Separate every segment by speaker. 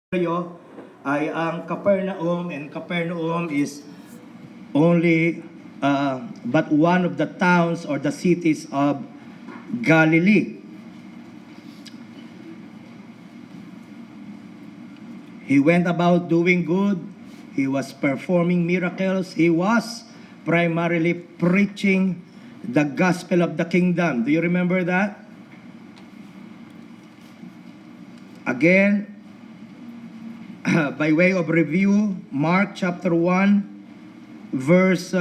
Speaker 1: ay ang Capernaum, and Capernaum is only but one of the towns or the cities of Galilee. He went about doing good. He was performing miracles. He was primarily preaching the gospel of the kingdom. Do you remember that? Again, by way of review, Mark chapter 1, verse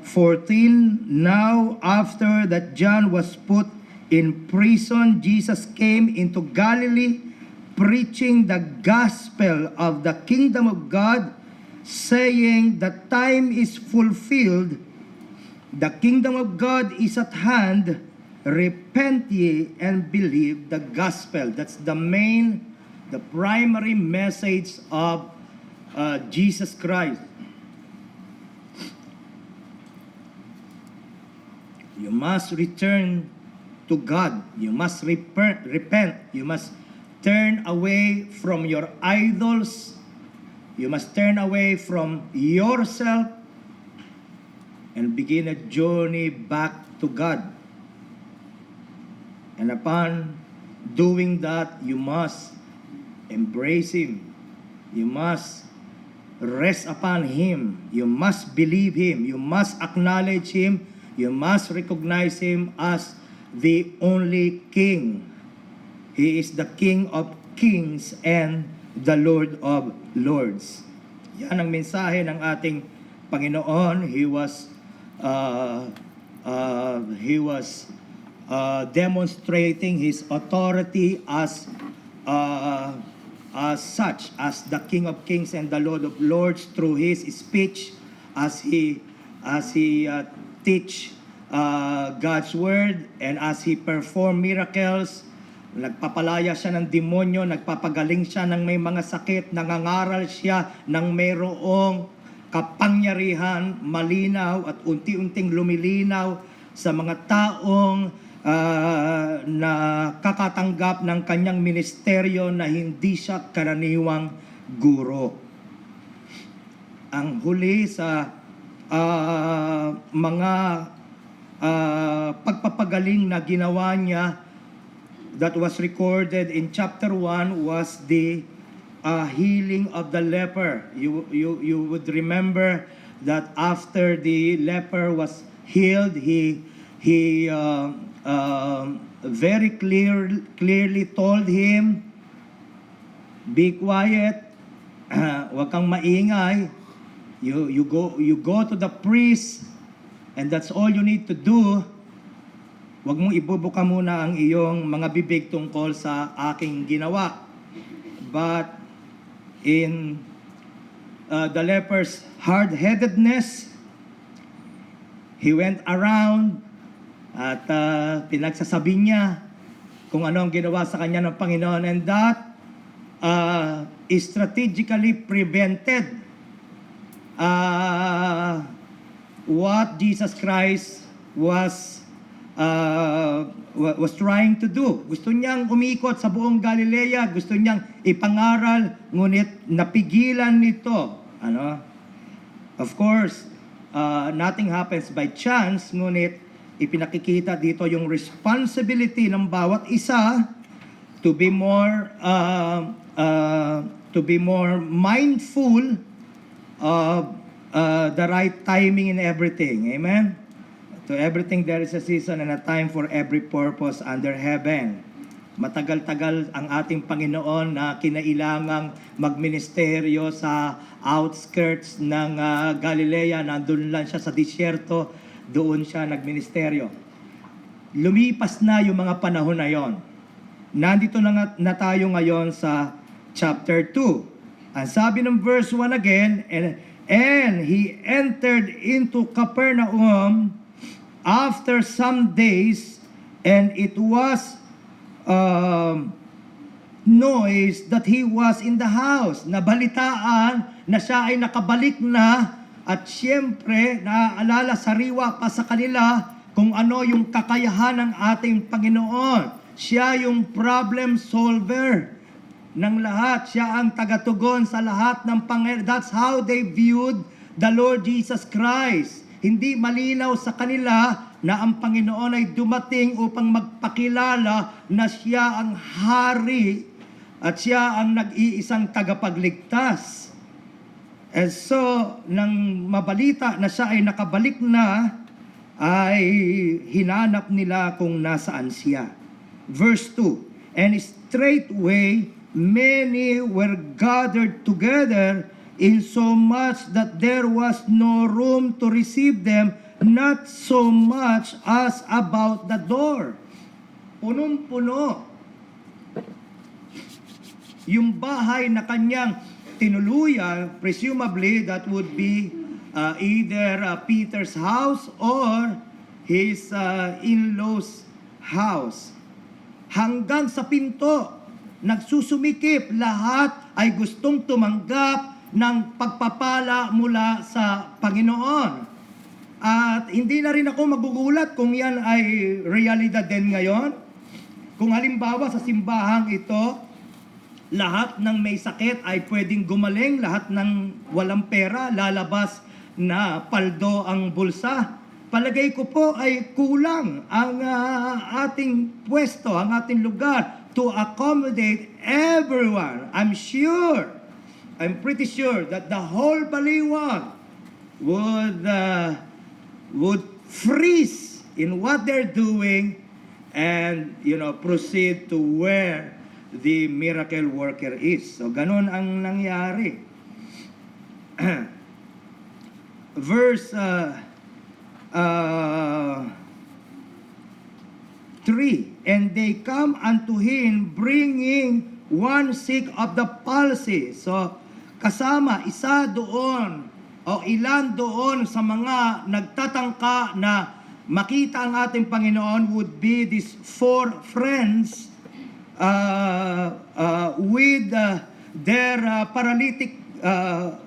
Speaker 1: 14, Now after that John was put in prison, Jesus came into Galilee, preaching the gospel of the kingdom of God, saying, The time is fulfilled, the kingdom of God is at hand, repent ye and believe the gospel. That's the primary message of Jesus Christ. You must return to God. You must repent. You must turn away from your idols. You must turn away from yourself and begin a journey back to God. And upon doing that, you must embrace Him. You must rest upon Him. You must believe Him. You must acknowledge Him. You must recognize Him as the only King. He is the King of Kings and the Lord of Lords. Yan ang mensahe ng ating Panginoon. He was demonstrating His authority as such, as the King of Kings and the Lord of Lords, through His speech, as He teach God's Word, and as He perform miracles. Nagpapalaya siya ng demonyo, nagpapagaling siya ng may mga sakit, nangangaral siya ng mayroong kapangyarihan, malinaw at unti-unting lumilinaw sa mga taong na kakatanggap ng kanyang ministeryo na hindi siya karaniwang guro. Ang huli sa mga pagpapagaling na ginawa niya that was recorded in chapter 1 was the healing of the leper. You would remember that after the leper was healed, he very clearly told him, be quiet, huwag kang maingay, you go to the priest, and that's all you need to do. Huwag mong ibubuka muna ang iyong mga bibig tungkol sa aking ginawa. But in the leper's hard-headedness, he went around at pinagsasabi niya kung ano ang ginawa sa kanya ng Panginoon, and that is strategically prevented what Jesus Christ was trying to do. Gusto niyang umikot sa buong Galilea, gusto niyang ipangaral, ngunit napigilan nito. Of course, nothing happens by chance, ngunit ipinakikita dito yung responsibility ng bawat isa to be more mindful of the right timing in everything. Amen? To everything there is a season and a time for every purpose under heaven. Matagal-tagal ang ating Panginoon na kinailangang magministeryo sa outskirts ng Galilea. Nandun lang siya sa disyerto, doon siya nagministeryo. Lumipas na yung mga panahon na yon. Nandito na tayo ngayon sa chapter 2. Ang sabi ng verse 1 again, and he entered into Capernaum after some days, and it was noise that he was in the house. Nabalitaan na siya ay nakabalik na, at siyempre naaalala, sariwa pa sa kanila kung ano yung kakayahan ng ating Panginoon. Siya yung problem solver. ng lahat. Siya ang tagatugon sa lahat ng Panginoon. That's how they viewed the Lord Jesus Christ. Hindi malinaw sa kanila na ang Panginoon ay dumating upang magpakilala na siya ang hari at siya ang nag-iisang tagapagligtas. And so, nang mabalita na siya ay nakabalik na, ay hinanap nila kung nasaan siya. Verse 2, and straightway many were gathered together, in so much that there was no room to receive them, not so much as about the door. Punong-puno yung bahay na kanyang tinuluyan. Presumably that would be either Peter's house or his in-laws house. Hanggang sa pinto, nagsusumikip, lahat ay gustong tumanggap ng pagpapala mula sa Panginoon. At hindi na rin ako magugulat kung yan ay realidad din ngayon. Kung halimbawa sa simbahang ito, lahat ng may sakit ay pwedeng gumaling, lahat ng walang pera, lalabas na paldo ang bulsa. Palagay ko po ay kulang ang ating pwesto, ang ating lugar to accommodate everyone. I'm pretty sure that the whole Baliwag would freeze in what they're doing and proceed to where the miracle worker is. So ganun ang nangyari. Verse 3, and they come unto him bringing one sick of the palsy. So kasama, isa doon o ilan doon sa mga nagtatangka na makita ang ating Panginoon would be these 4 friends with their paralytic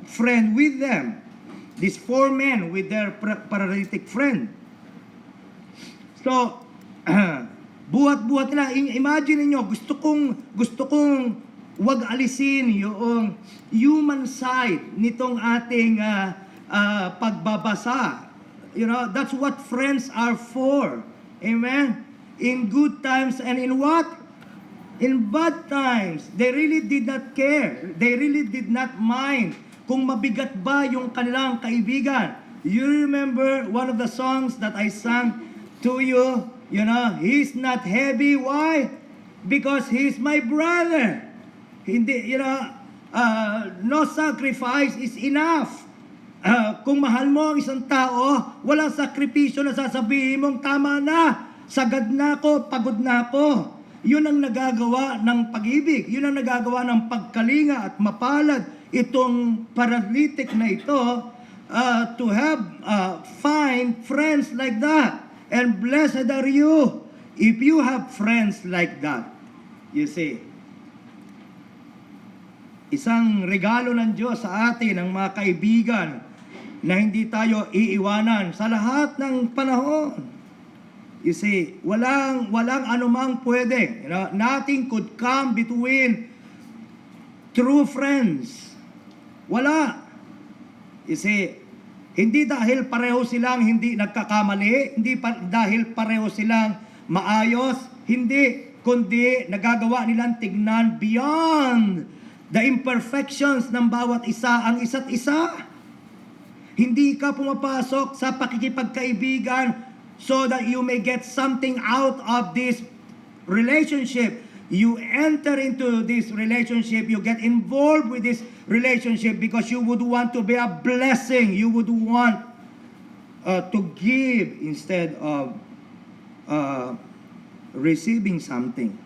Speaker 1: friend with them. These 4 men with their paralytic friend. So, buhat-buhat nila. Imagine niyo, gusto kong wag alisin yung human side nitong ating pagbabasa. That's what friends are for. Amen? In good times and in what? In bad times. They really did not care. They really did not mind kung mabigat ba yung kanilang kaibigan. You remember one of the songs that I sang to you? He's not heavy. Why? Because he's my brother. Hindi, no sacrifice is enough. Kung mahal mo ang isang tao, walang sakripisyo na sasabihin mong tama na, sagad na ako, pagod na ako. Yun ang nagagawa ng pag-ibig. Yun ang nagagawa ng pagkalinga at mapalad itong paralytic na ito to have find friends like that. And blessed are you if you have friends like that. You see, isang regalo ng Diyos sa atin, ang mga kaibigan, na hindi tayo iiwanan sa lahat ng panahon. You see, walang anumang pwede. Nothing could come between true friends. Wala. You see, hindi dahil pareho silang hindi nagkakamali, hindi dahil pareho silang maayos, hindi, kundi nagagawa nilang tignan beyond the imperfections ng bawat isa ang isa't isa. Hindi ka pumapasok sa pakikipagkaibigan so that you may get something out of this relationship. You enter into this relationship, you get involved with this relationship because you would want to be a blessing. You would want to give instead of receiving something.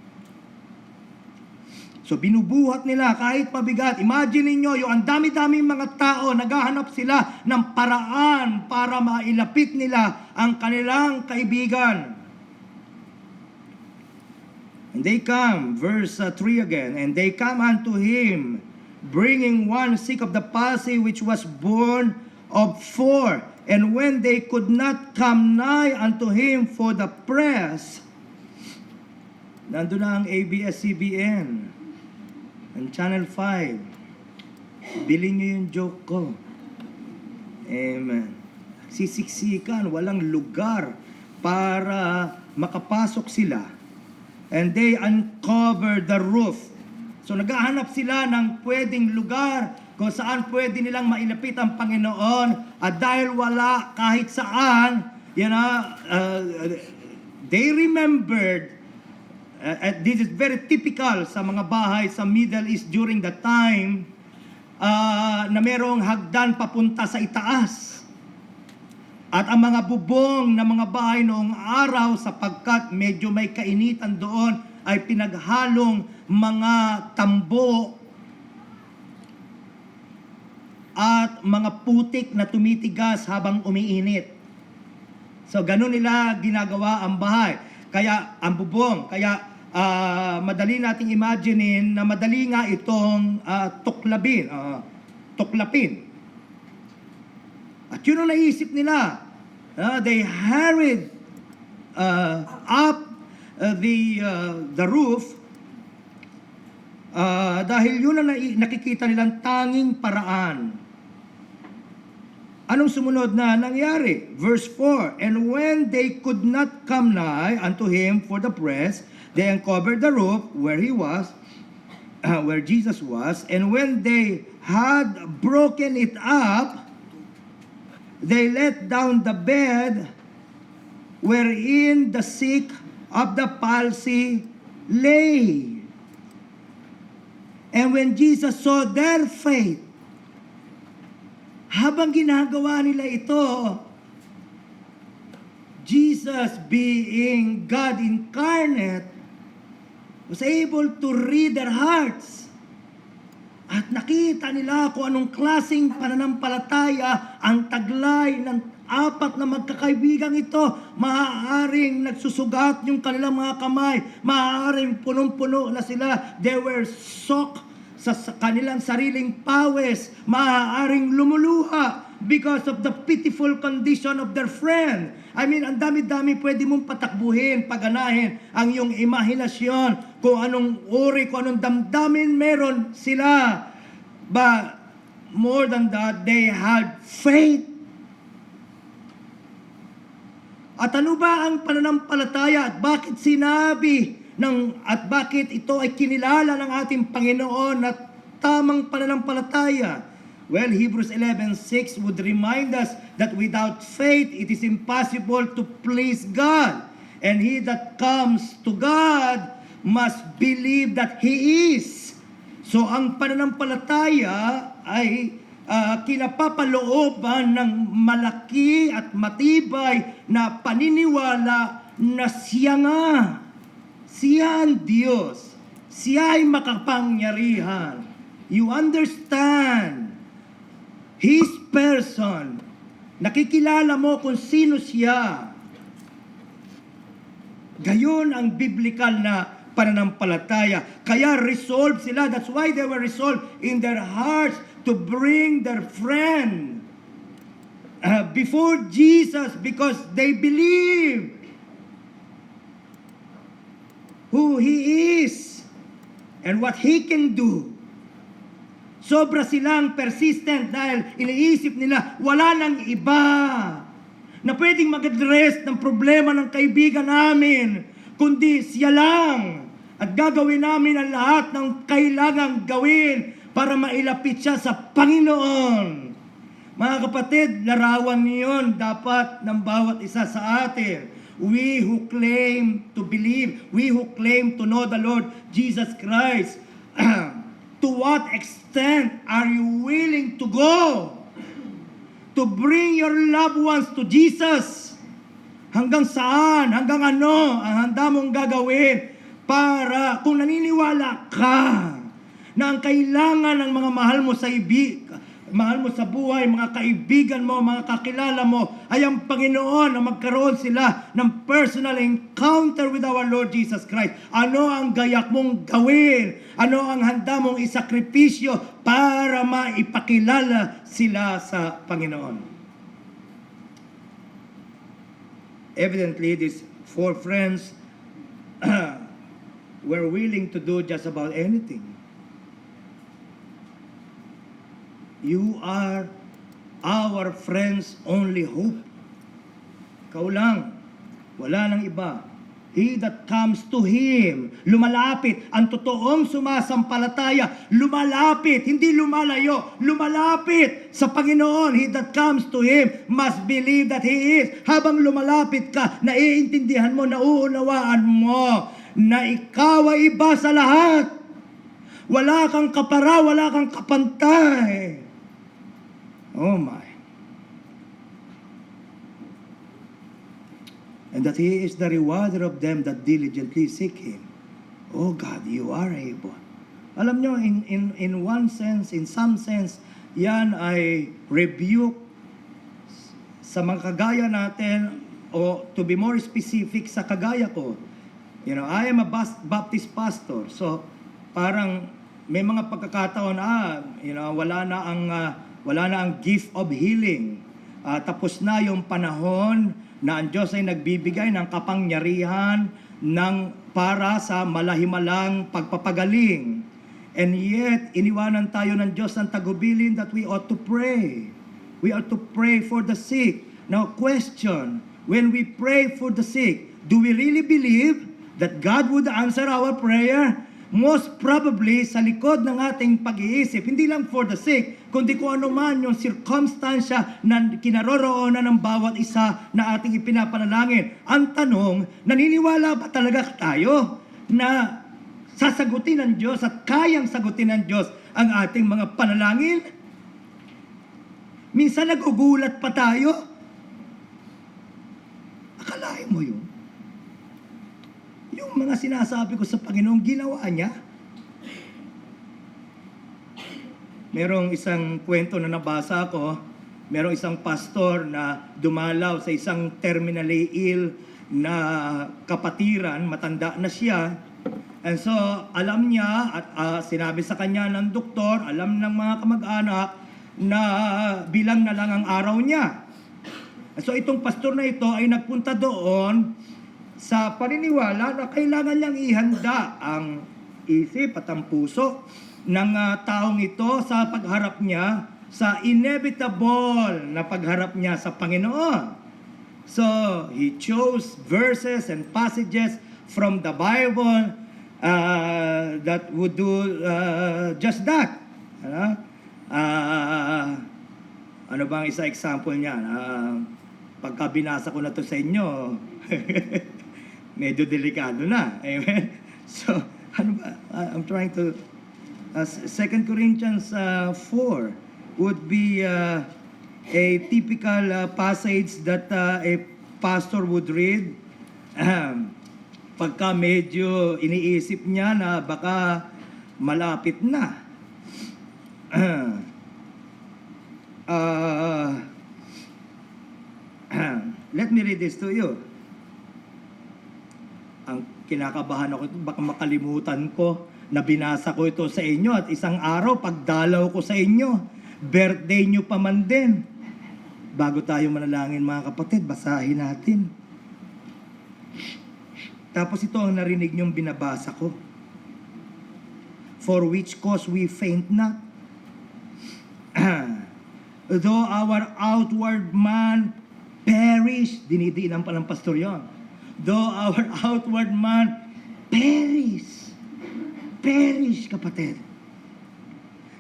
Speaker 1: So binubuhat nila kahit mabigat. Imagine niyo yung ang dami-daming mga tao, naghahanap sila ng paraan para mailapit nila ang kanilang kaibigan. And they come, verse 3 again, and they come unto him, bringing one sick of the palsy, which was born of 4. And when they could not come nigh unto him for the press, nandun na ang ABS-CBN. ng Channel 5. Bilhin nyo yung joke ko. Amen. Sisiksikan, walang lugar para makapasok sila. And they uncover the roof. So naghahanap sila ng pwedeng lugar kung saan pwede nilang mailapit ang Panginoon. At dahil wala kahit saan, they remembered, this is very typical sa mga bahay sa Middle East during the time, na merong hagdan papunta sa itaas. At ang mga bubong ng mga bahay noong araw, sapagkat medyo may kainitan doon, ay pinaghalong mga tambo at mga putik na tumitigas habang umiinit. So, ganun nila ginagawa ang bahay. Kaya, ang bubong. Kaya, madali nating imaginein na madali nga itong tuklapin. At yun ang naisip nila. They hurried up the roof dahil yun ang nakikita nilang tanging paraan. Anong sumunod na nangyari? Verse 4, and when they could not come nigh unto him for the press, they uncovered the roof where he was, where Jesus was, and when they had broken it up, they let down the bed wherein the sick of the palsy lay. And when Jesus saw their faith, habang ginagawa nila ito, Jesus being God incarnate was able to read their hearts. At nakita nila kung anong klaseng pananampalataya ang taglay ng apat na magkakaibigang ito. Maaaring nagsusugat yung kanilang mga kamay. Maaaring punong-puno na sila. They were soaked sa kanilang sariling pawis. Maaaring lumuluha because of the pitiful condition of their friend. I mean, ang dami-dami pwede mong patakbuhin, paganahin ang iyong imahinasyon kung anong uri, kung anong damdamin meron sila. But more than that, they had faith. At ano ba ang pananampalataya at bakit sinabi at bakit ito ay kinilala ng ating Panginoon na tamang pananampalataya? Well, Hebrews 11:6 would remind us that without faith, it is impossible to please God. And he that comes to God must believe that He is. So, ang pananampalataya ay kinapapalooban ng malaki at matibay na paniniwala na siya nga. Siya ang Diyos. Siya ay makapangyarihan. You understand His person. Nakikilala mo kung sino siya. Gayon ang biblical na pananampalataya. Kaya resolved sila. That's why they were resolved in their hearts to bring their friend before Jesus because they believe who He is and what He can do. Sobra silang persistent dahil iniisip nila wala nang iba na pwedeng mag-address ng problema ng kaibigan namin, kundi siya lang. At gagawin namin ang lahat ng kailangang gawin para mailapit siya sa Panginoon. Mga kapatid, larawan niyon dapat ng bawat isa sa atin. We who claim to believe, we who claim to know the Lord Jesus Christ, to what extent are you willing to go to bring your loved ones to Jesus? Hanggang saan, hanggang ano ang handa mong gagawin para kung naniniwala ka na ang kailangan ng mga mahal mo sa buhay, mga kaibigan mo, mga kakilala mo, ay ang Panginoon na magkaroon sila ng personal encounter with our Lord Jesus Christ. Ano ang gayak mong gawin? Ano ang handa mong isakripisyo para maipakilala sila sa Panginoon? Evidently, these four friends were willing to do just about anything. You are our friend's only hope. Ikaw lang. Wala nang iba. He that comes to Him, lumalapit. Ang totoong sumasampalataya, lumalapit, hindi lumalayo, lumalapit sa Panginoon. He that comes to Him must believe that He is. Habang lumalapit ka, naiintindihan mo, nauunawaan mo na ikaw ay iba sa lahat. Wala kang kapara, wala kang kapantay. Oh my. And that He is the rewarder of them that diligently seek Him. Oh God, you are able. Alam nyo, in one sense, in some sense, yan ay rebuke sa mga kagaya natin, o to be more specific, sa kagaya ko. You know, I am a Baptist pastor, so parang may mga pagkakataon, wala na ang gift of healing. Tapos na yung panahon na ang Diyos ay nagbibigay ng kapangyarihan para sa malahimalang pagpapagaling. And yet, iniwanan tayo ng Diyos ng tagubilin that we ought to pray. We ought to pray for the sick. Now, question, when we pray for the sick, do we really believe that God would answer our prayer? Most probably, sa likod ng ating pag-iisip, hindi lang for the sick, kundi kung ano man yung circumstansya na kinaroroonan ng bawat isa na ating ipinapanalangin. Ang tanong, naniniwala ba talaga tayo na sasagutin ng Diyos at kayang sagutin ng Diyos ang ating mga panalangin? Minsan nagugulat pa tayo. Akalain mo yun? Yung mga sinasabi ko sa Panginoon, ginawa niya. Merong isang kwento na nabasa ko, merong isang pastor na dumalaw sa isang terminally ill na kapatiran, matanda na siya. And so, alam niya at sinabi sa kanya ng doktor, alam ng mga kamag-anak na bilang na lang ang araw niya. So, itong pastor na ito ay nagpunta doon sa paniniwala na kailangan niyang ihanda ang isip at ang puso ng taong ito sa pagharap niya sa inevitable na pagharap niya sa Panginoon. So, he chose verses and passages from the Bible that would do just that. Ano bang isa example niyan? Pagka binasa ko na to sa inyo, medyo delikado na. Amen? So, ano ba? I'm trying to... 2 Corinthians 4 would be a typical passage that a pastor would read. Pagka medyo iniisip niya na baka malapit na. Let me read this to you. Ang kinakabahan ako ito, baka makalimutan ko na binasa ko ito sa inyo at isang araw pagdalaw ko sa inyo, birthday nyo pa man din. Bago tayo manalangin mga kapatid, basahin natin. Tapos ito ang narinig nyong binabasa ko. For which cause we faint not. Though our outward man perish, dinidiinan pa ng pastor yon. Though our outward man perish, kapatid.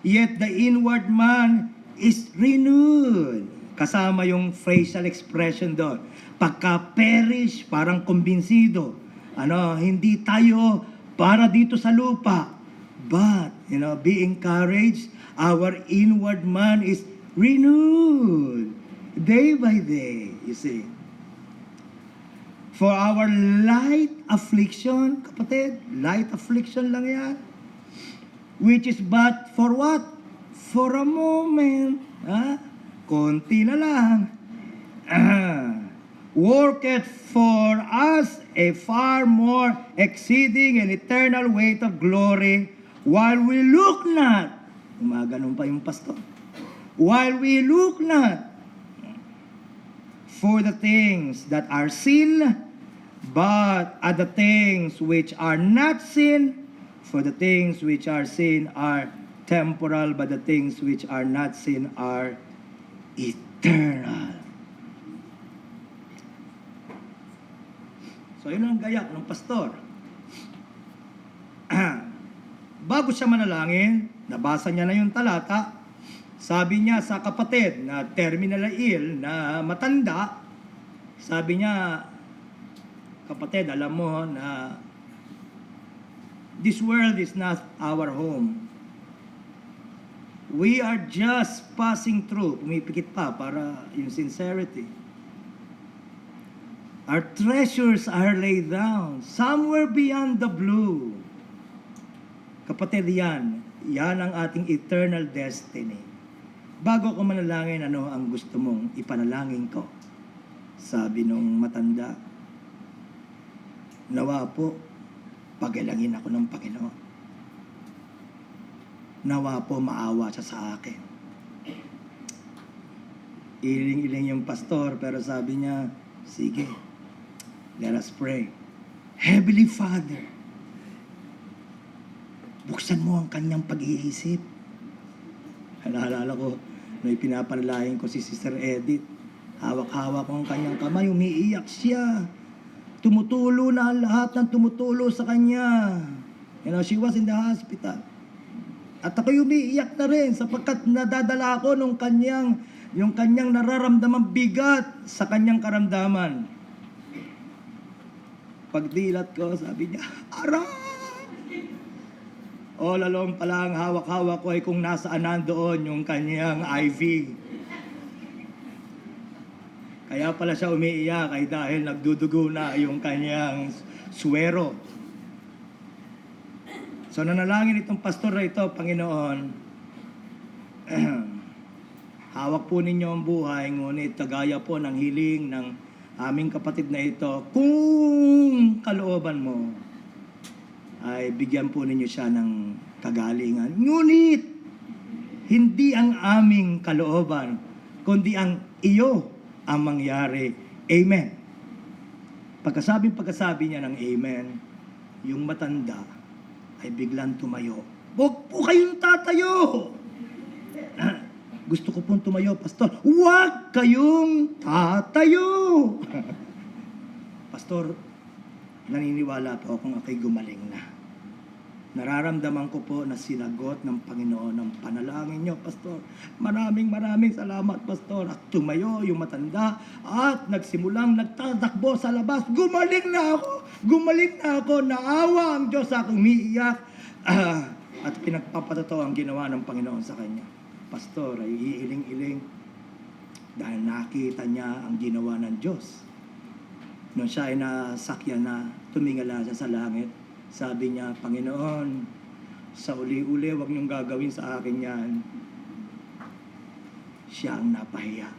Speaker 1: Yet the inward man is renewed. Kasama yung facial expression doon. Pagka perish, parang kumbinsido. Hindi tayo para dito sa lupa. But, be encouraged. Our inward man is renewed. Day by day, you see. For our light affliction, kapatid, light affliction lang yan. Which is but for what? For a moment. Konti na lang. Worketh for us a far more exceeding and eternal weight of glory, while we look not. Ganun pa yung pastor. While we look not for the things that are seen, but at the things which are not seen, for the things which are seen are temporal, but the things which are not seen are eternal. So, yun ang gayak ng pastor. Bago siya manalangin, nabasa niya na yung talata, sabi niya sa kapatid na terminally ill, na matanda, sabi niya, kapatid, alam mo na this world is not our home. We are just passing through. Pumipikit pa para yung sincerity. Our treasures are laid down somewhere beyond the blue. Kapatid, yan ang ating eternal destiny. Bago ko manalangin, ano ang gusto mong ipanalangin ko? Sabi nung matanda, nawa po, pagalangin ako ng Panginoon. Nawa po, maawa siya sa akin. Iling-iling yung pastor, pero sabi niya, sige, let us pray. Heavenly Father, buksan mo ang kanyang pag-iisip. Naalala ko, may pinapanalangin ko si Sister Edith. Hawak-hawak ko ang kanyang kamay, umiiyak siya. Tumutulo na lahat ng tumutulo sa kanya. You know, she was in the hospital. At ako umiiyak na rin sapagkat nadadala ako yung kanyang nararamdamang bigat sa kanyang karamdaman. Pagdilat ko, sabi niya, aray! All along pala ang hawak-hawak ko ay kung nasaan nandoon yung kanyang IV. Kaya pala siya umiiyak ay dahil nagdudugo na yung kanyang suwero. So nanalangin itong pastor na ito, Panginoon, hawak po ninyo ang buhay, ngunit kagaya po ng hiling ng aming kapatid na ito, kung kalooban mo, ay bigyan po ninyo siya ng kagalingan. Ngunit, hindi ang aming kalooban, kundi ang iyo ang mangyari. Amen. Pagkasabi niya ng amen, yung matanda ay biglang tumayo. Huwag po kayong tatayo! Gusto ko pong tumayo, Pastor. Huwag kayong tatayo! Pastor, naniniwala po akong ako'y gumaling na. Nararamdaman ko po na sinagot ng Panginoon ang panalangin niyo, Pastor. Maraming salamat, Pastor. At tumayo yung matanda at nagsimulang nagtatakbo sa labas. Gumaling na ako. Naawa ang Diyos sa akong umiiyak. At pinagpapatotoo ang ginawa ng Panginoon sa kanya. Pastor ay iiling-iling dahil nakita niya ang ginawa ng Diyos. Nung siya ay nasakyan na, tumingala siya sa langit. Sabi niya, Panginoon, sa uli-uli, huwag niyong gagawin sa akin yan. Siya ang napahiya.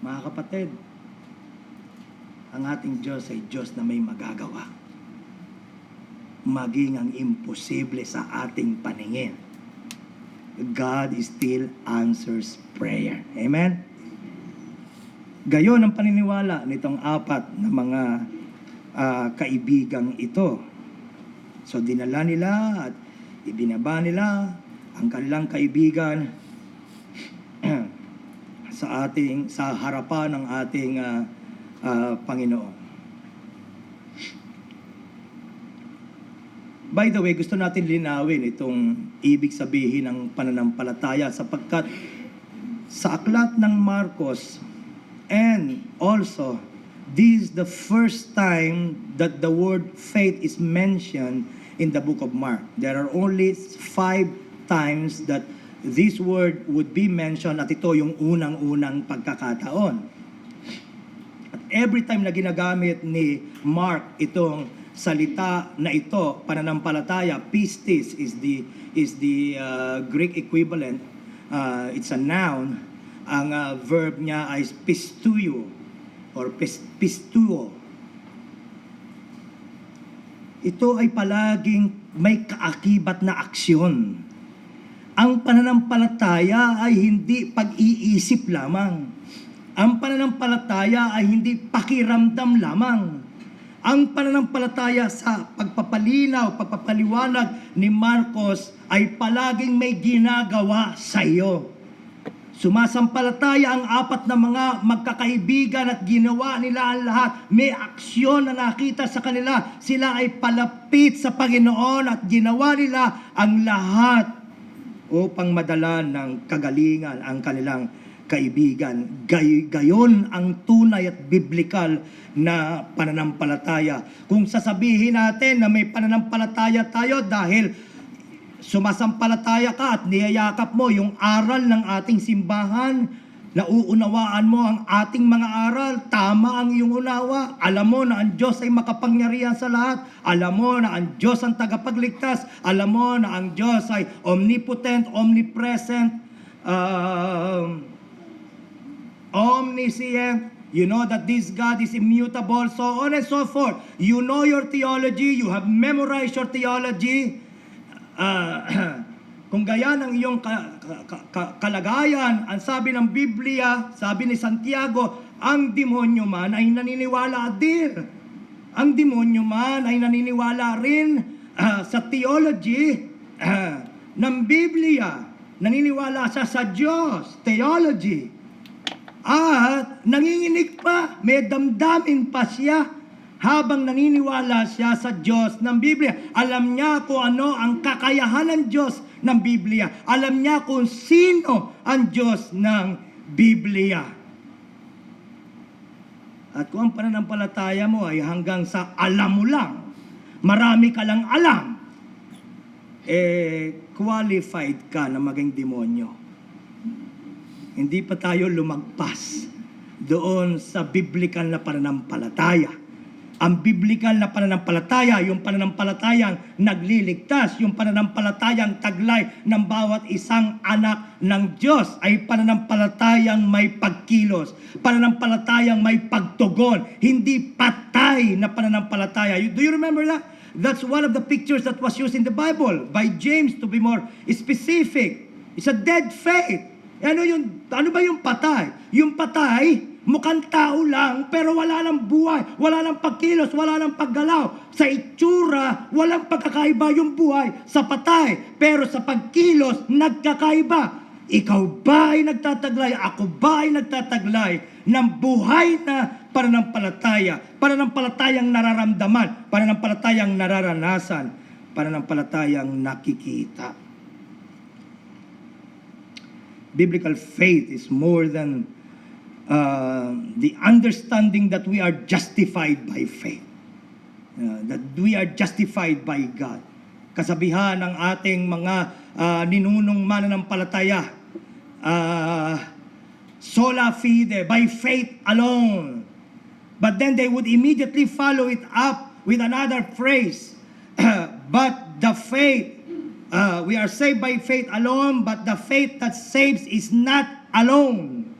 Speaker 1: Mga kapatid, ang ating Diyos ay Diyos na may magagawa. Maging ang imposible sa ating paningin. God still answers prayer. Amen? Gayon ang paniniwala nitong apat na mga kaibigang ito. So dinala nila at ibinaba nila ang kanilang kaibigan sa harapan ng ating Panginoon. By the way, gusto natin linawin itong ibig sabihin ng pananampalataya sapagkat sa aklat ng Marcos and also this is the first time that the word faith is mentioned in the book of Mark. There are only 5 times that this word would be mentioned at ito yung unang-unang pagkakataon. At every time na ginagamit ni Mark itong salita na ito, pananampalataya, pistis is the Greek equivalent. It's a noun. Ang verb niya ay pistuo or pistuo. Ito ay palaging may kaakibat na aksyon. Ang pananampalataya ay hindi pag-iisip lamang. Ang pananampalataya ay hindi pakiramdam lamang. Ang pananampalataya sa pagpapalinaw, pagpapaliwanag ni Marcos ay palaging may ginagawa sa iyo. Sumasampalataya ang apat na mga magkakaibigan at ginawa nila ang lahat. May aksyon na nakita sa kanila. Sila ay palapit sa Panginoon at ginawa nila ang lahat upang madala ng kagalingan ang kanilang kaibigan. Gayon ang tunay at biblikal na pananampalataya. Kung sasabihin natin na may pananampalataya tayo dahil sumasampalataya ka at niyayakap mo yung aral ng ating simbahan, nauunawaan mo ang ating mga aral, tama ang iyong unawa, alam mo na ang Diyos ay makapangyarihan sa lahat, alam mo na ang Diyos ang tagapagligtas, alam mo na ang Diyos ay omnipotent, omnipresent, omniscient, you know that this God is immutable, so on and so forth. You know your theology, you have memorized your theology. Kung gayan ang iyong kalagayan, ang sabi ng Biblia, sabi ni Santiago, ang demonyo man ay naniniwala din. Ang demonyo man ay naniniwala rin sa theology ng Biblia. Naniniwala siya sa Diyos, theology. At nanginginig pa, may damdamin pa siya habang naniniwala siya sa Diyos ng Biblia. Alam niya kung ano ang kakayahan ng Diyos ng Biblia. Alam niya kung sino ang Diyos ng Biblia. At kung ang pananampalataya mo ay hanggang sa alam mo lang, marami ka lang alam, qualified ka na maging demonyo. Hindi pa tayo lumagpas doon sa biblikal na pananampalataya. Ang biblikal na pananampalataya, yung pananampalatayang nagliligtas, yung pananampalatayang taglay ng bawat isang anak ng Diyos ay pananampalatayang may pagkilos, pananampalatayang may pagtugon, hindi patay na pananampalataya. Do you remember that? That's one of the pictures that was used in the Bible by James, to be more specific. It's a dead faith. Ano ba yung patay? Yung patay, mukhang tao lang, pero wala nang buhay, wala nang pagkilos, wala nang paggalaw. Sa itsura, walang pagkakaiba yung buhay sa patay, pero sa pagkilos, nagkakaiba. Ikaw ba ay nagtataglay? Ako ba ay nagtataglay ng buhay na pananampalataya? Pananampalatayang nararamdaman, pananampalatayang nararanasan, pananampalatayang nakikita. Biblical faith is more than the understanding that we are justified by faith. That we are justified by God. Kasabihan ng ating mga ninunong mananampalataya, sola fide, by faith alone. But then they would immediately follow it up with another phrase, but the faith, we are saved by faith alone, but the faith that saves is not alone.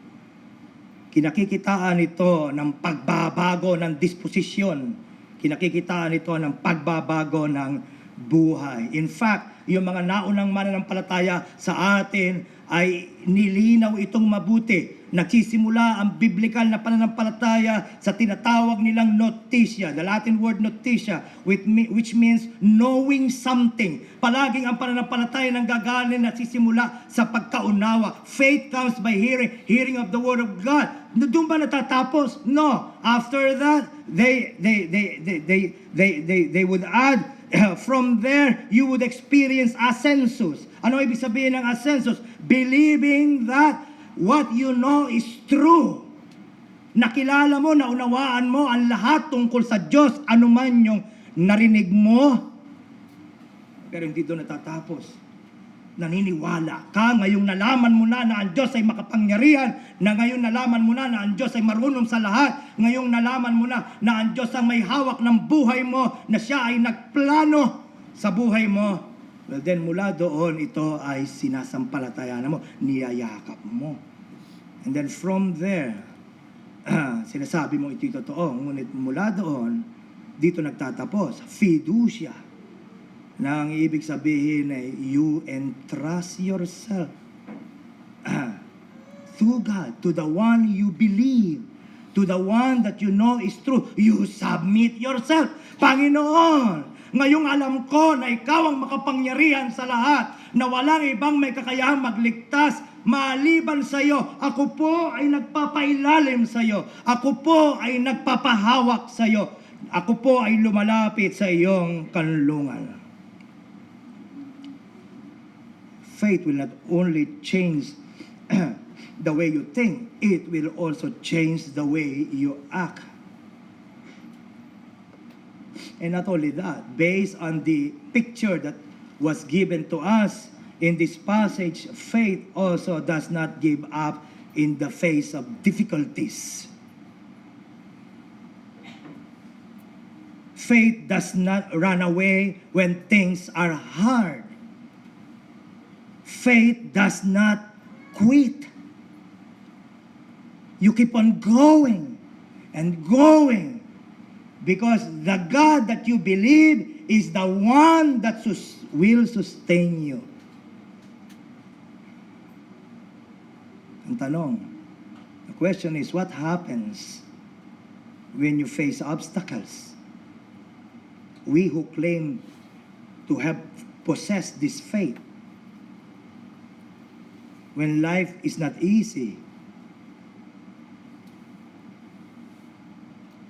Speaker 1: Kinakikitaan ito ng pagbabago ng disposisyon. Kinakikitaan ito ng pagbabago ng buhay. In fact, yung mga naunang mananampalataya sa atin ay nilinaw itong mabuti. Nagsisimula ang biblikal na pananampalataya sa tinatawag nilang notitia, the Latin word notitia, which means knowing something. Palaging ang pananampalataya nang gagaling nagsisimula sa pagkaunawa. Faith comes by hearing, hearing of the word of God. Doon ba natatapos? No. After that, they would add, from there, you would experience ascensus. Ano ibig sabihin ng ascensus? Believing that what you know is true. Nakilala mo, naunawaan mo ang lahat tungkol sa Diyos, anuman yung narinig mo. Pero hindi doon natatapos. Naniniwala ka, ngayong nalaman mo na ang Diyos ay makapangyarihan, na ngayong nalaman mo na ang Diyos ay marunong sa lahat, ngayong nalaman mo na ang Diyos ang may hawak ng buhay mo, na siya ay nagplano sa buhay mo. Well, then mula doon, ito ay sinasampalatayaan mo, niyayakap mo. And then from there, sinasabi mo ito'y totoo. Ngunit mula doon, dito nagtatapos, fiducia. Na ang ibig sabihin ay you entrust yourself to God, to the one you believe, to the one that you know is true. You submit yourself. Panginoon, ngayong alam ko na ikaw ang makapangyarihan sa lahat, na walang ibang may kakayahang magligtas maliban sa iyo. Ako po ay nagpapailalim sa iyo. Ako po ay nagpapahawak sa iyo. Ako po ay lumalapit sa iyong kanlungan. Faith will not only change the way you think, it will also change the way you act. And not only that, based on the picture that was given to us in this passage, faith also does not give up in the face of difficulties. Faith does not run away when things are hard. Faith does not quit. You keep on going and going because the God that you believe is the one that will sustain you. Ang tanong, the question is, what happens when you face obstacles? We who claim to have possessed this faith, when life is not easy,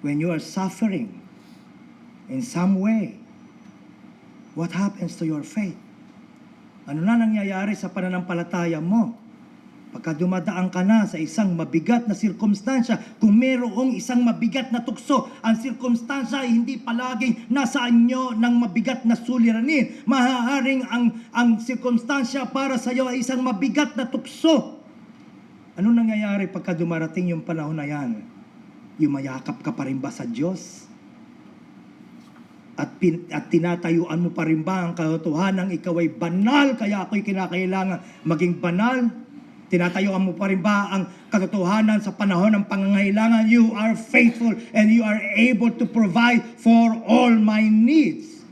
Speaker 1: when you are suffering in some way, what happens to your faith? Ano na nangyayari sa pananampalataya mo? Pagka dumadaan ka na sa isang mabigat na sirkumstansya, kung mayroong isang mabigat na tukso, ang sirkumstansya ay hindi palaging nasa anyo ng mabigat na suliranin. Maaaring ang sirkumstansya para sa iyo ay isang mabigat na tukso. Ano nangyayari pagka dumarating yung panahon na yan? Yumayakap ka pa rin ba sa Diyos? At tinatayuan mo pa rin ba ang katotohanan ikaw ay banal, kaya ako'y kinakailangan maging banal? Tinatayuan mo pa rin ba ang katotohanan sa panahon ng pangangailangan? You are faithful and you are able to provide for all my needs.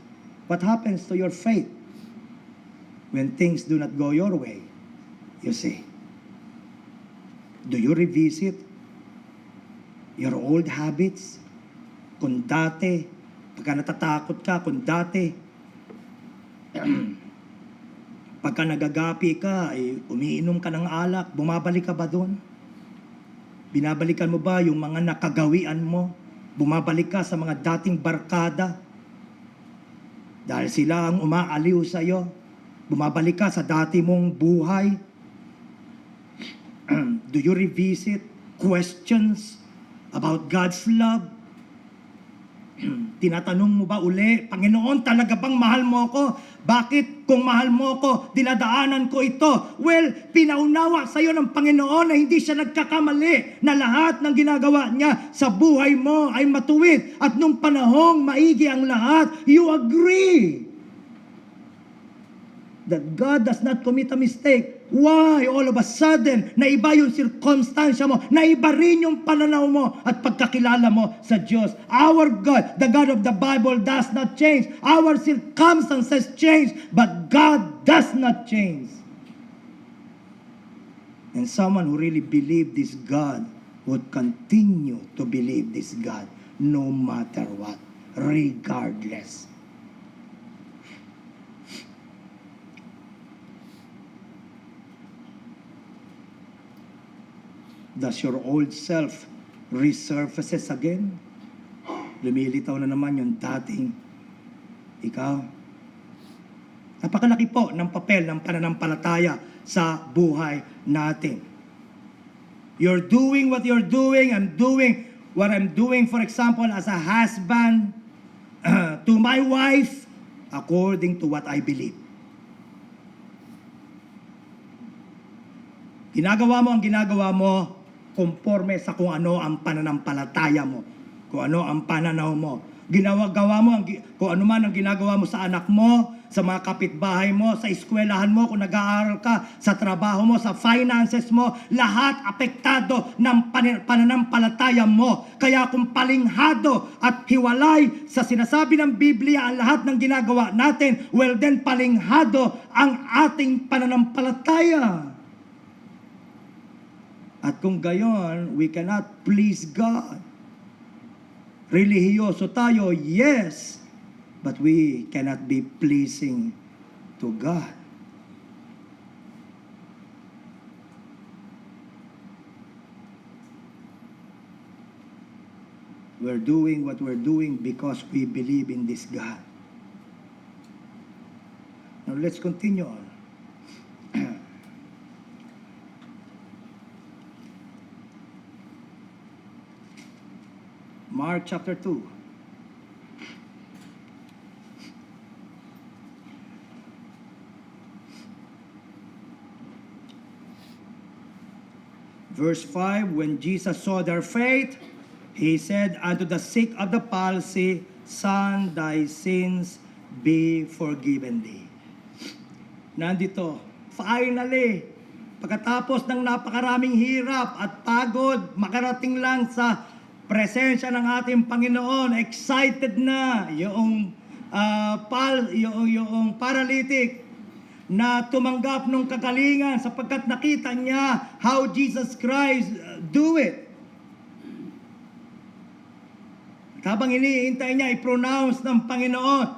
Speaker 1: What happens to your faith when things do not go your way? You see, do you revisit your old habits? Kung dati, pagka natatakot ka, kung dati, pagka nagagapi ka, umiinom ka ng alak, bumabalik ka ba doon? Binabalikan mo ba yung mga nakagawian mo? Bumabalik ka sa mga dating barkada? Dahil sila ang umaaliw sa iyo. Bumabalik ka sa dati mong buhay? Do you revisit questions about God's love? Tinatanong mo ba uli, Panginoon, talaga bang mahal mo ako? Bakit kung mahal mo ako, dinadaanan ko ito? Well, pinaunawa sa iyo ng Panginoon na hindi siya nagkakamali, na lahat ng ginagawa niya sa buhay mo ay matuwid. At nung panahong maigi ang lahat, you agree that God does not commit a mistake. Why all of a sudden, naiba yung circumstansya mo, naiba rin yung pananaw mo at pagkakilala mo sa Diyos? Our God, the God of the Bible, does not change. Our circumstances change, but God does not change. And someone who really believed this God would continue to believe this God no matter what, regardless. Does your old self resurfaces again? Lumilitaw na naman yung dating ikaw. Napakalaki po ng papel ng pananampalataya sa buhay natin. You're doing what you're doing, I'm doing what I'm doing, for example, as a husband to my wife, according to what I believe. Ginagawa mo ang ginagawa mo konforme sa kung ano ang pananampalataya mo, kung ano ang pananaw mo. Ginagawa mo kung ano man ang ginagawa mo sa anak mo, sa mga kapitbahay mo, sa eskwelahan mo, kung nag-aaral ka, sa trabaho mo, sa finances mo, lahat apektado ng pananampalataya mo. Kaya kung palinghado at hiwalay sa sinasabi ng Biblia ang lahat ng ginagawa natin, well then palinghado ang ating pananampalataya. At kung gayon, we cannot please God. Relihiyoso tayo, yes, but we cannot be pleasing to God. We're doing what we're doing because we believe in this God. Now let's continue on. Mark chapter 2. Verse 5, when Jesus saw their faith, he said unto the sick of the palsy, Son, thy sins be forgiven thee. Nandito, finally, pagkatapos ng napakaraming hirap at pagod, makarating lang sa presensya ng ating Panginoon, excited na yung paralytic na tumanggap ng kagalingan sapagkat nakita niya how Jesus Christ do it. Habang iniintay niya, i-pronounce ng Panginoon,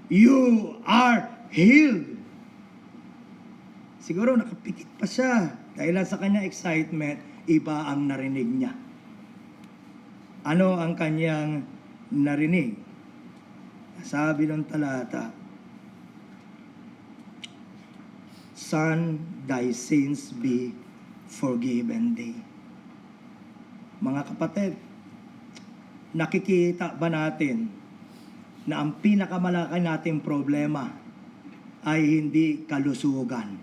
Speaker 1: you are healed. Siguro nakapikit pa siya dahil sa kanyang excitement, iba ang narinig niya. Ano ang kanyang narinig? Sabi ng talata, Son, thy sins be forgiven thee. Mga kapatid, nakikita ba natin na ang pinakamalaki nating problema ay hindi kalusugan?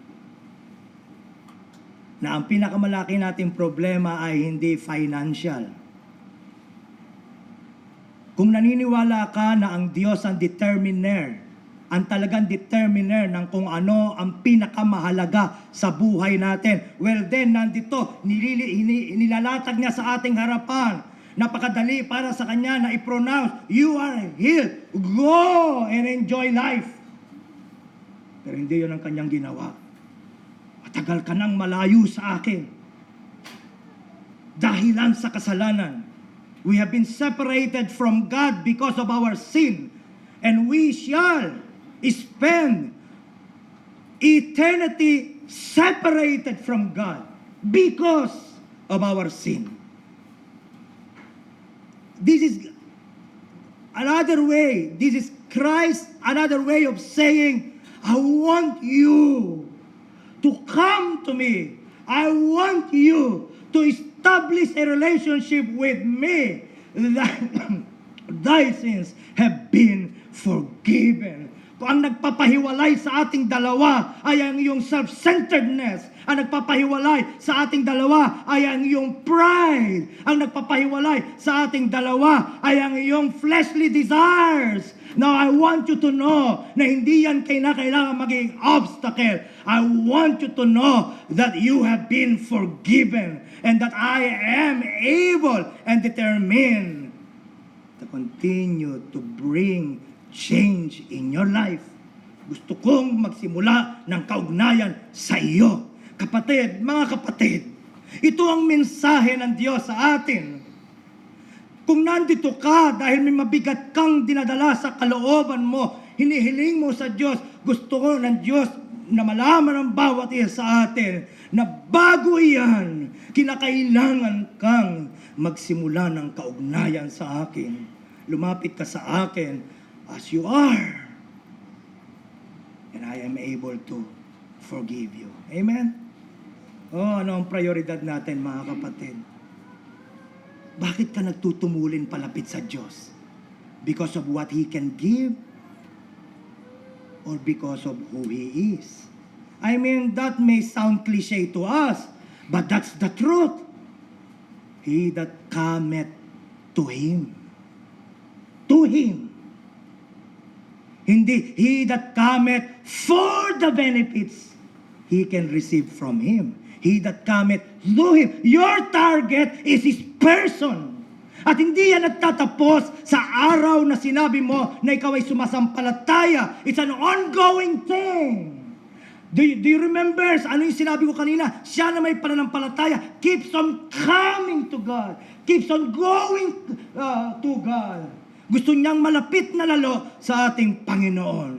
Speaker 1: Na ang pinakamalaki nating problema ay hindi financial? Kung naniniwala ka na ang Diyos ang determiner, ang talagang determiner ng kung ano ang pinakamahalaga sa buhay natin, well then, nandito, nilalatag niya sa ating harapan. Napakadali para sa kanya na i-pronounce, you are healed. Go and enjoy life. Pero hindi yun ang kanyang ginawa. Matagal ka nang malayo sa akin. Dahilan sa kasalanan. We have been separated from God because of our sin. And we shall spend eternity separated from God because of our sin. This is another way. This is Christ, another way of saying, I want you to come to me. I want you to establish a relationship with me that thy sins have been forgiven. Kung ang nagpapahiwalay sa ating dalawa ay ang iyong self-centeredness, ang nagpapahiwalay sa ating dalawa ay ang iyong pride, ang nagpapahiwalay sa ating dalawa ay ang iyong fleshly desires. Now, I want you to know na hindi yan kailangan maging obstacle. I want you to know that you have been forgiven and that I am able and determined to continue to bring change in your life. Gusto kong magsimula ng kaugnayan sa iyo. Kapatid, mga kapatid, ito ang mensahe ng Diyos sa atin. Kung nandito ka dahil may mabigat kang dinadala sa kalooban mo, hinihiling mo sa Diyos, gusto ko ng Diyos na malaman ng bawat isa sa atin na bago iyan, kinakailangan kang magsimula ng kaugnayan sa akin. Lumapit ka sa akin as you are. And I am able to forgive you. Amen? Oh, ano ang prioridad natin, mga kapatid? Bakit ka nagtutumulin palapit sa Diyos? Because of what He can give? Or because of who He is? I mean, that may sound cliche to us, but that's the truth. He that cometh to Him. To Him. Hindi, he that cometh for the benefits he can receive from Him. He that cometh to Him. Your target is His person. At hindi yan nagtatapos sa araw na sinabi mo na ikaw ay sumasampalataya. It's an ongoing thing. Do you remember? Ano yung sinabi ko kanina? Siya na may pananampalataya keeps on coming to God. Keeps on going to God. Gusto niyang malapit na lalo sa ating Panginoon.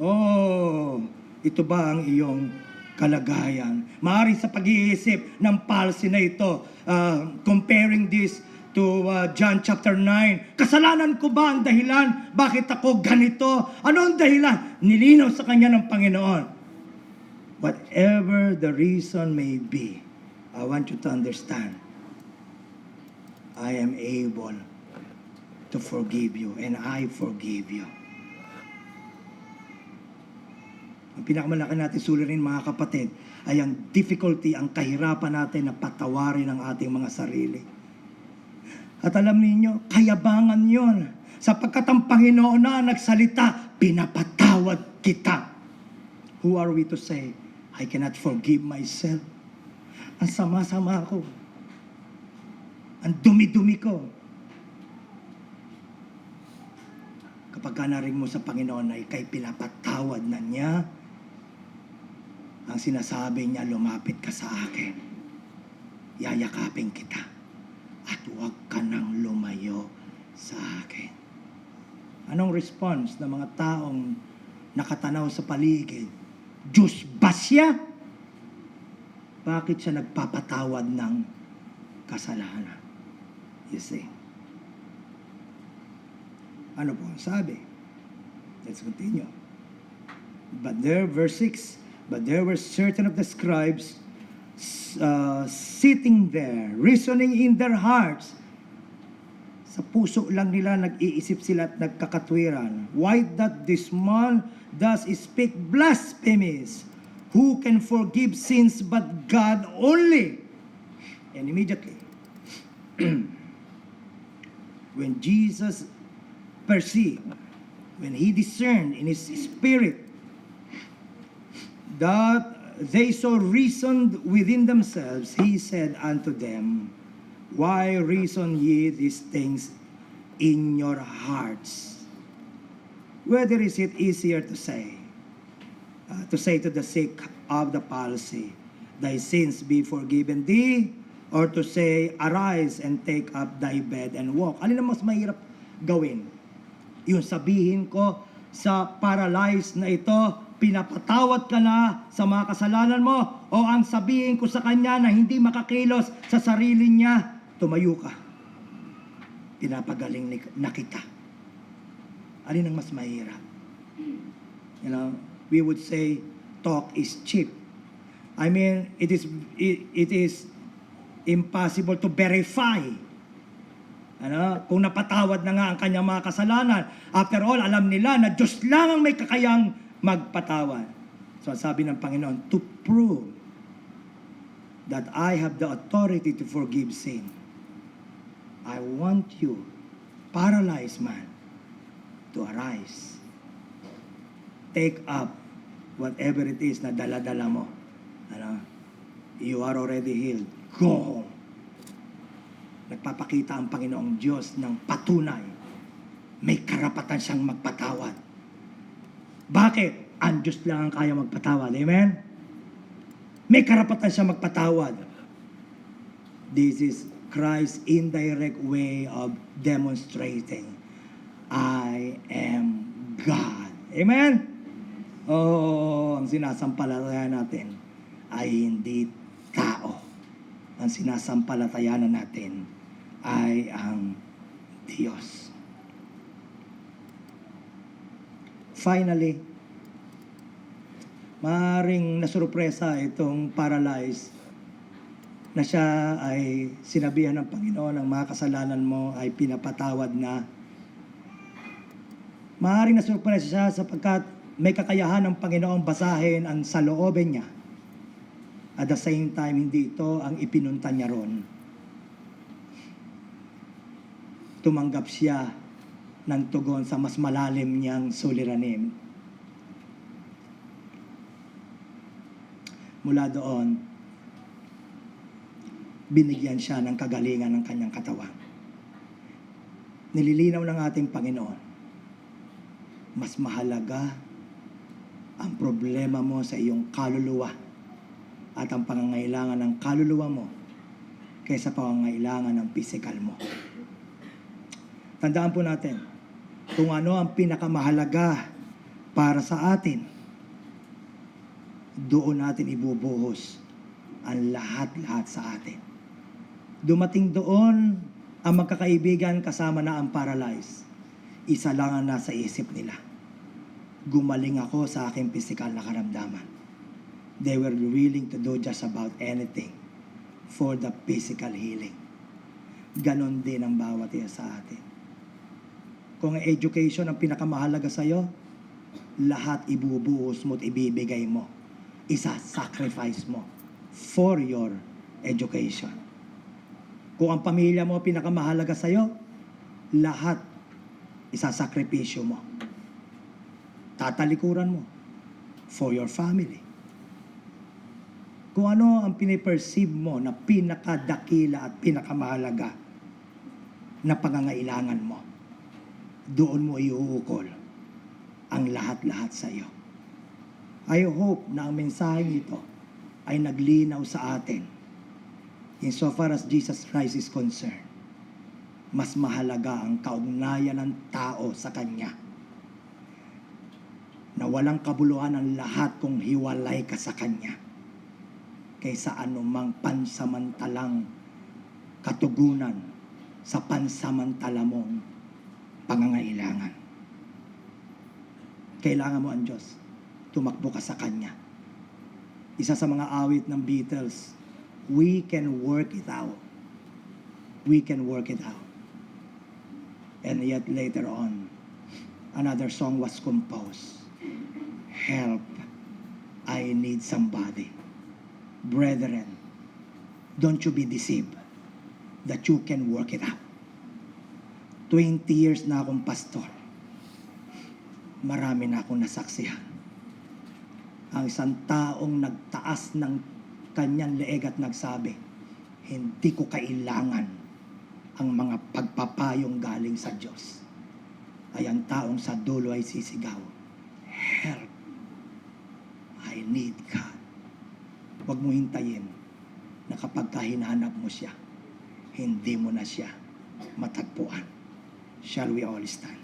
Speaker 1: Oh, ito ba ang iyong kalagayan? Maaari sa pag-iisip ng palsy na ito, comparing this to John chapter 9. Kasalanan ko ba ang dahilan? Bakit ako ganito? Ano ang dahilan? Nilinaw sa kanya ng Panginoon. Whatever the reason may be, I want you to understand, I am able to forgive you and I forgive you. Ang pinakamalaki natin suliranin mga kapatid ay ang difficulty, ang kahirapan natin na patawarin ang ating mga sarili. At alam niyo, kayabangan yon. Sapagkat ang Panginoon na nagsalita, pinapatawad kita. Who are we to say, I cannot forgive myself? Ang sama-sama ko. Ang dumi-dumi ko. Kapag ka narinig mo sa Panginoon ay kay pinapatawad na niya, ang sinasabi niya, lumapit ka sa akin. Yayakapin kita. At huwag ka nang lumayo sa akin. Anong response ng mga taong nakatanaw sa paligid? Diyos ba siya? Bakit siya nagpapatawad ng kasalanan? You see? Ano po ang sabi? Let's continue. Verse 6, but there were certain of the scribes sitting there, reasoning in their hearts. Sa puso lang nila nag-iisip sila at nagkakatwiran. Why that this man does speak blasphemies? Who can forgive sins but God only? And immediately, when Jesus perceived, when he discerned in his spirit that they so reasoned within themselves, he said unto them, why reason ye these things in your hearts? Whether is it easier to say to the sick of the palsy, thy sins be forgiven thee, or to say, arise and take up thy bed and walk? Alin ang mas mahirap gawin? Yung sabihin ko sa paralyzed na ito, pinapatawad ka na sa mga kasalanan mo, o ang sabihin ko sa kanya na hindi makakilos sa sarili niya, tumayo ka, pinapagaling na kita. Alin ang mas mahirap? You know, we would say talk is cheap. I mean, it is impossible to verify. Ano, kung napatawad na nga ang kanyang mga kasalanan. After all, alam nila na Diyos lang ang may kakayang magpatawad. So sabi ng Panginoon, to prove that I have the authority to forgive sin, I want you, paralyzed man, to arise. Take up whatever it is na dala-dala mo. Ano? You are already healed. Go home. Nagpapakita ang Panginoong Diyos ng patunay. May karapatan siyang magpatawad. Bakit? Ang Diyos lang ang kaya magpatawad. Amen? May karapatan siyang magpatawad. This is Christ's indirect way of demonstrating, I am God. Amen? Oh, ang sinasampalataya natin ay hindi tao. Ang sinasampalatayanan natin ay ang Diyos. Finally, maaaring nasurpresa itong paralyzed na siya ay sinabihan ng Panginoon ang mga kasalanan mo ay pinapatawad na. Maaaring nasurpresa siya sapagkat may kakayahan ng Panginoon basahin ang saloobin niya. At the same time, hindi ito ang ipinunta niya ron. Tumanggap siya ng tugon sa mas malalim niyang suliranin. Mula doon, binigyan siya ng kagalingan ng kanyang katawan. Nililinaw ng ating Panginoon, mas mahalaga ang problema mo sa iyong kaluluwa at ang pangangailangan ng kaluluwa mo kaysa pangangailangan ng physical mo. Tandaan po natin, kung ano ang pinakamahalaga para sa atin, doon natin ibubuhos ang lahat-lahat sa atin. Dumating doon ang magkakaibigan kasama na ang paralyzed. Isa lang ang nasa isip nila. Gumaling ako sa aking physical na karamdaman. They were willing to do just about anything for the physical healing. Ganon din ang bawat isa sa atin. Kung ang education ang pinakamahalaga sa'yo, lahat ibubuhos mo at ibibigay mo. Isa-sacrifice mo for your education. Kung ang pamilya mo pinakamahalaga sa'yo, lahat isasakripisyo mo. Tatalikuran mo for your family. Kung ano ang piniperceive mo na pinakadakila at pinakamahalaga na pangangailangan mo, doon mo iuukol ang lahat-lahat sa iyo. I hope na ang mensaheng ito ay naglinaw sa atin insofar as Jesus Christ is concerned. Mas mahalaga ang kaugnayan ng tao sa Kanya na walang kabuluhan ang lahat kung hiwalay ka sa Kanya kaysa anumang pansamantalang katugunan sa pansamantala mong pangangailangan. Kailangan mo ang Diyos. Tumakbo ka sa Kanya. Isa sa mga awit ng Beatles, we can work it out. We can work it out. And yet later on, another song was composed. Help, I need somebody. Brethren, don't you be deceived that you can work it out. 20 years na akong pastor. Marami na akong nasaksihan. Ang isang taong nagtaas ng kanyang leeg at nagsabi, hindi ko kailangan ang mga pagpapayong galing sa Diyos. Ay ang taong sa dulo ay sisigaw, help, I need God. Huwag mo hintayin na kapag hinahanap mo siya, hindi mo na siya matagpuan. Shall we all stand?